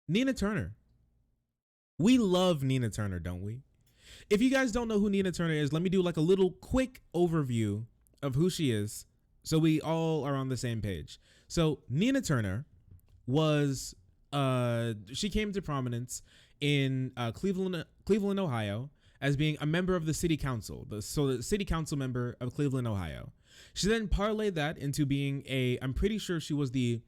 Nina Turner. We love Nina Turner, don't we? If you guys don't know who Nina Turner is, let me do like a little quick overview of who she is so we all are on the same page. So, Nina Turner was she came to prominence in Cleveland, Ohio, as being a member of the city council. The city council member of Cleveland, Ohio. She then parlayed that into being I'm pretty sure she was the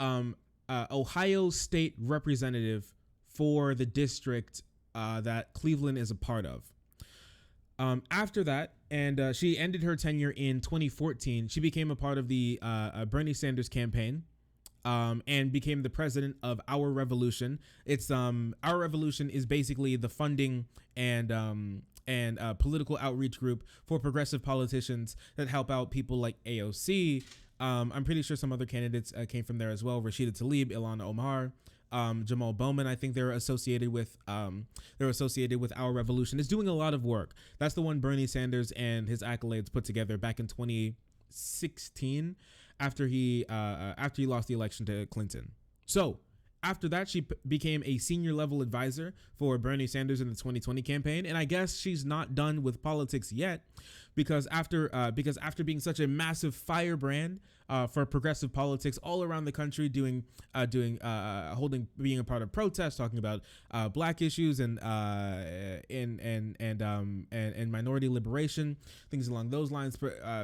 Ohio state representative for the district that Cleveland is a part of. After that, and she ended her tenure in 2014, she became a part of the Bernie Sanders campaign, and became the president of Our Revolution. It's Our Revolution is basically the funding and political outreach group for progressive politicians that help out people like AOC. I'm pretty sure some other candidates came from there as well. Rashida Tlaib, Ilhan Omar, Jamal Bowman. I think they're associated with Our Revolution. It's doing a lot of work. That's the one Bernie Sanders and his accolades put together back in 2016 after he lost the election to Clinton. So after that, she became a senior level advisor for Bernie Sanders in the 2020 campaign. And I guess she's not done with politics yet, because after being such a massive firebrand for progressive politics all around the country, being a part of protests, talking about black issues and minority liberation, things along those lines,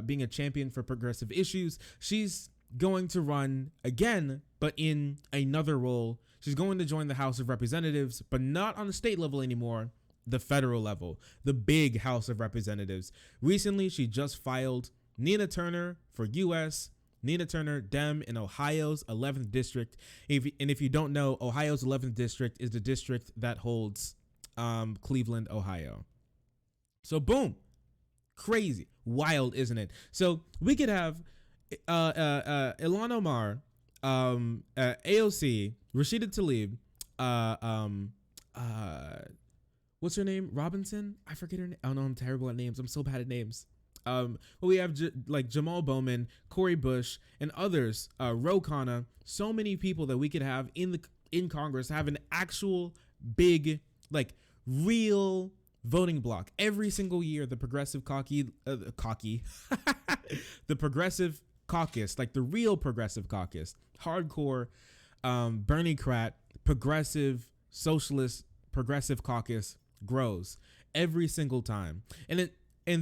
being a champion for progressive issues, she's going to run again, but in another role. She's going to join the House of Representatives, but not on the state level anymore, the federal level, the big House of Representatives. Recently, she just filed Nina Turner for U.S., Nina Turner, Dem, in Ohio's 11th district. If you don't know, Ohio's 11th district is the district that holds Cleveland, Ohio. So boom, crazy, wild, isn't it? So we could have Ilhan Omar, AOC, Rashida Tlaib, what's her name? Robinson? I forget her name. Oh no, I'm terrible at names. I'm so bad at names. Well, we have like Jamal Bowman, Cori Bush, and others. Ro Khanna. So many people that we could have in Congress have an actual big, like, real voting block every single year. The progressive the progressive caucus, like the real progressive caucus, hardcore Bernie Crat, progressive socialist progressive caucus grows every single time. And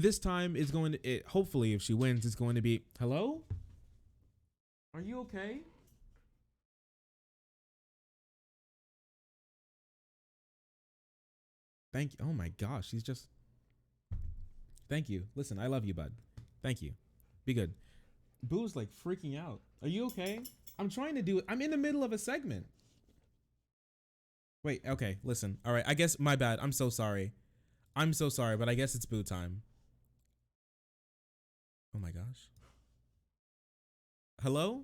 this time is going to, hopefully if she wins, it's going to be, hello? Are you okay? Thank you. Oh my gosh, she's just, thank you. Listen, I love you, bud. Thank you. Be good. Boo's like freaking out. Are you okay? I'm trying to do it. I'm in the middle of a segment. Wait, okay, listen. All right, I guess my bad. I'm so sorry. I'm so sorry, but I guess it's Boo time. Oh my gosh. Hello?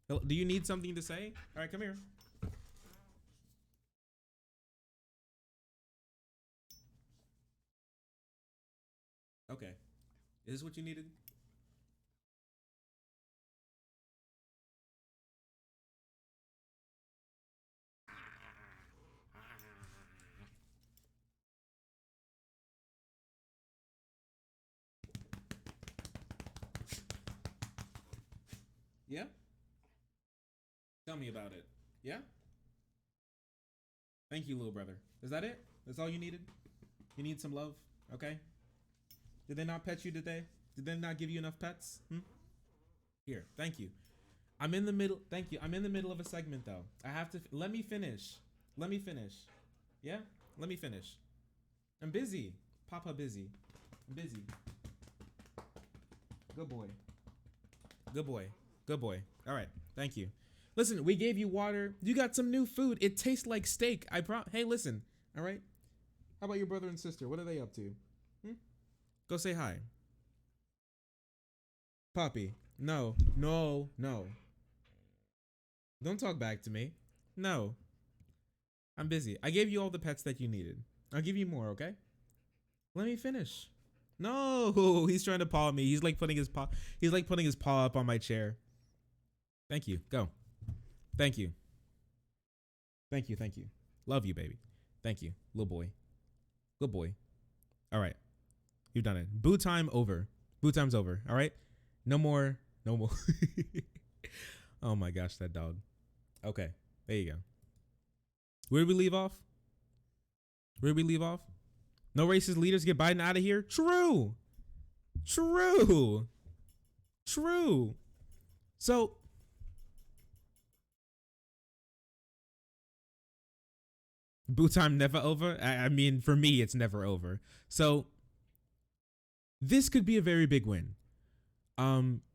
Hello? Do you need something to say? All right, come here. Okay. Is this what you needed? Yeah? Tell me about it. Yeah? Thank you, little brother. Is that it? That's all you needed? You need some love? Okay. Did they not pet you today? Did they not give you enough pets? Here, thank you. I'm in the middle. Thank you. I'm in the middle of a segment though. I have to. Let me finish. Let me finish. Yeah? Let me finish. I'm busy. Papa busy. I'm busy. Good boy. Good boy. Good boy. All right. Thank you. Listen, we gave you water. You got some new food. It tastes like steak. Hey, listen. All right. How about your brother and sister? What are they up to? Hmm? Go say hi. Poppy. No. No. No. Don't talk back to me. No. I'm busy. I gave you all the pets that you needed. I'll give you more, okay? Let me finish. No, he's trying to paw me. He's like putting his paw up on my chair. Thank you. Go. Thank you. Thank you. Thank you. Love you, baby. Thank you, little boy. Good boy. All right. You've done it. Boo time over. Boo time's over. All right. No more. No more. Oh my gosh, that dog. Okay. There you go. Where did we leave off? Where did we leave off? No racist leaders get Biden out of here. True. True. True. So boo time never over. I mean, for me, it's never over. So this could be a very big win.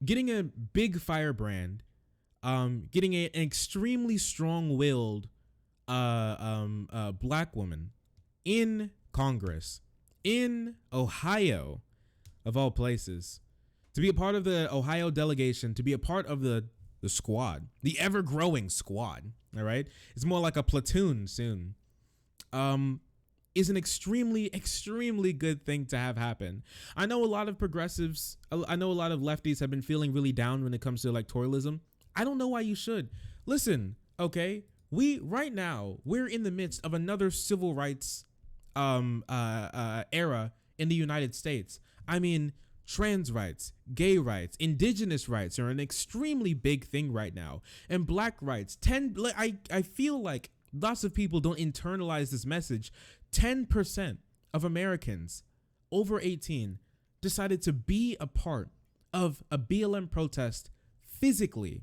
Getting a big firebrand, getting an extremely strong-willed black woman in Congress in Ohio, of all places, to be a part of the Ohio delegation, to be a part of the squad, the ever-growing squad. All right, it's more like a platoon soon. Is an extremely good thing to have happen. I know a lot of progressives, I know a lot of lefties have been feeling really down when it comes to electoralism. I don't know why you should. Listen, okay, right now we're in the midst of another civil rights era in the United States. I mean, trans rights, gay rights, indigenous rights are an extremely big thing right now, and black rights. I feel like lots of people don't internalize this message. 10% of Americans over 18 decided to be a part of a BLM protest physically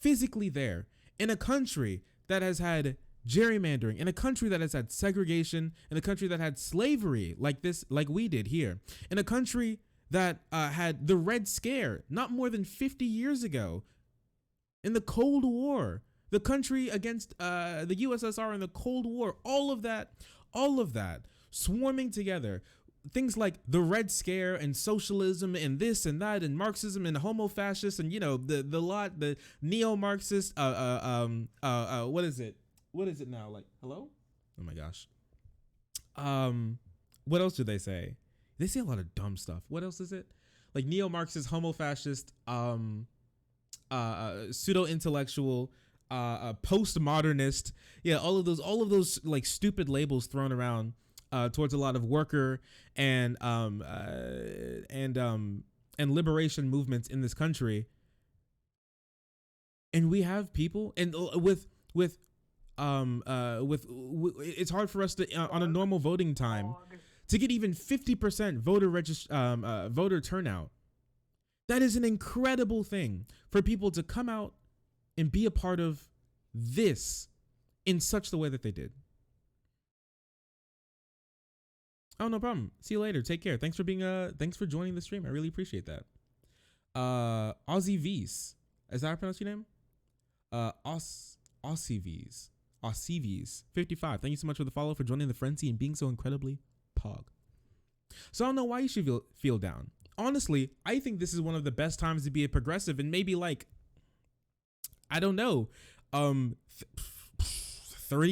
there, in a country that has had gerrymandering, in a country that has had segregation, in a country that had slavery like we did here, in a country that had the Red Scare not more than 50 years ago, in the Cold War, the country against the USSR in the Cold War, all of that swarming together. Things like the Red Scare and socialism and this and that and Marxism and homo-fascist and, you know, the neo-Marxist, what is it? What is it now? Like, hello? Oh my gosh. What else do they say? They say a lot of dumb stuff. What else is it? Like neo-Marxist, homo-fascist, pseudo-intellectual, postmodernist. Yeah, all of those like stupid labels thrown around towards a lot of worker and liberation movements in this country. And we have people, and with it's hard for us to on a normal voting time to get even 50% voter turnout. That is an incredible thing for people to come out and be a part of this in such the way that they did. Oh, no problem. See you later. Take care. Thanks for joining the stream. I really appreciate that. Aussie V's. Is that how I pronounce your name? Aussie V's. 55. Thank you so much for the follow, for joining the frenzy and being so incredibly pog. So I don't know why you should feel down. Honestly, I think this is one of the best times to be a progressive, and maybe like, I don't know, 30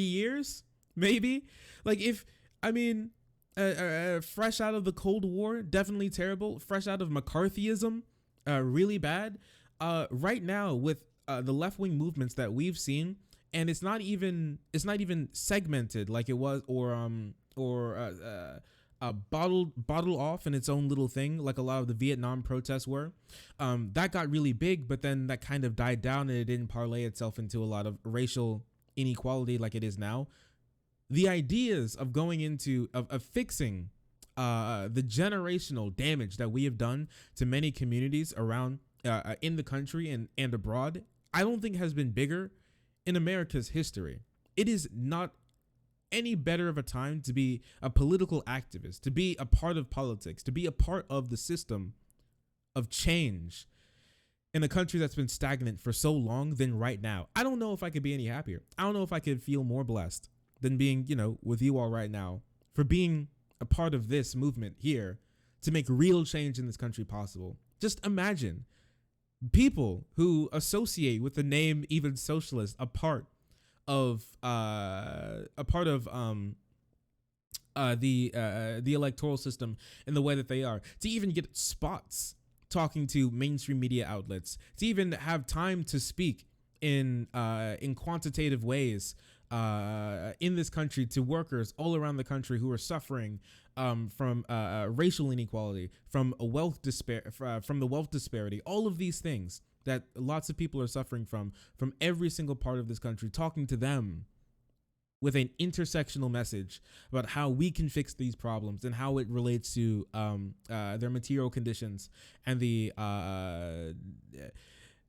years, maybe. Like fresh out of the Cold War, definitely terrible. Fresh out of McCarthyism, really bad. Right now with the left-wing movements that we've seen, and it's not even segmented like it was, bottled off in its own little thing, like a lot of the Vietnam protests were. That got really big, but then that kind of died down, and it didn't parlay itself into a lot of racial inequality like it is now. The ideas of going into of fixing the generational damage that we have done to many communities around in the country and abroad, I don't think has been bigger in America's history. It is not any better of a time to be a political activist, to be a part of politics, to be a part of the system of change in a country that's been stagnant for so long than right now. I don't know if I could be any happier. I don't know if I could feel more blessed than being, with you all right now, for being a part of this movement here to make real change in this country possible. Just imagine people who associate with the name even socialist a part of the electoral system in the way that they are, to even get spots talking to mainstream media outlets, to even have time to speak in quantitative ways in this country to workers all around the country who are suffering from racial inequality, from a from the wealth disparity, all of these things that lots of people are suffering from every single part of this country, talking to them with an intersectional message about how we can fix these problems and how it relates to their material conditions and the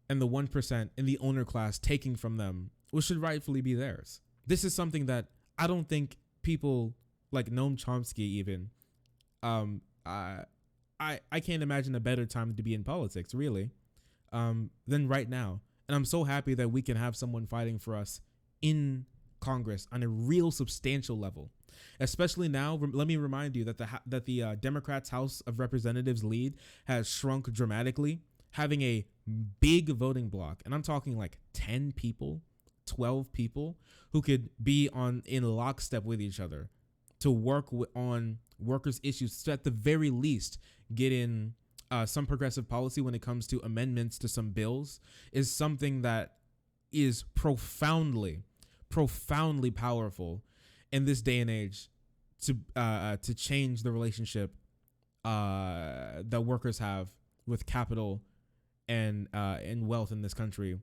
1% in the owner class taking from them what should rightfully be theirs. This is something that I don't think people like Noam Chomsky even. I can't imagine a better time to be in politics, really, than right now. And I'm so happy that we can have someone fighting for us in Congress on a real substantial level, especially now. Let me remind you that the Democrats' House of Representatives lead has shrunk dramatically, having a big voting bloc, and I'm talking like 10 people, 12 people who could be in lockstep with each other to work on workers' issues, to at the very least get in some progressive policy when it comes to amendments to some bills, is something that is profoundly powerful in this day and age to change the relationship that workers have with capital and wealth in this country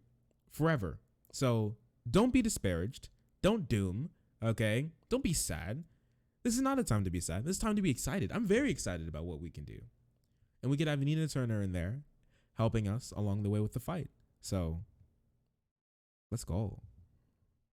forever. So don't be disparaged. Don't doom. Okay? Don't be sad. This is not a time to be sad. This is time to be excited. I'm very excited about what we can do. And we could have Nina Turner in there helping us along the way with the fight. So let's go.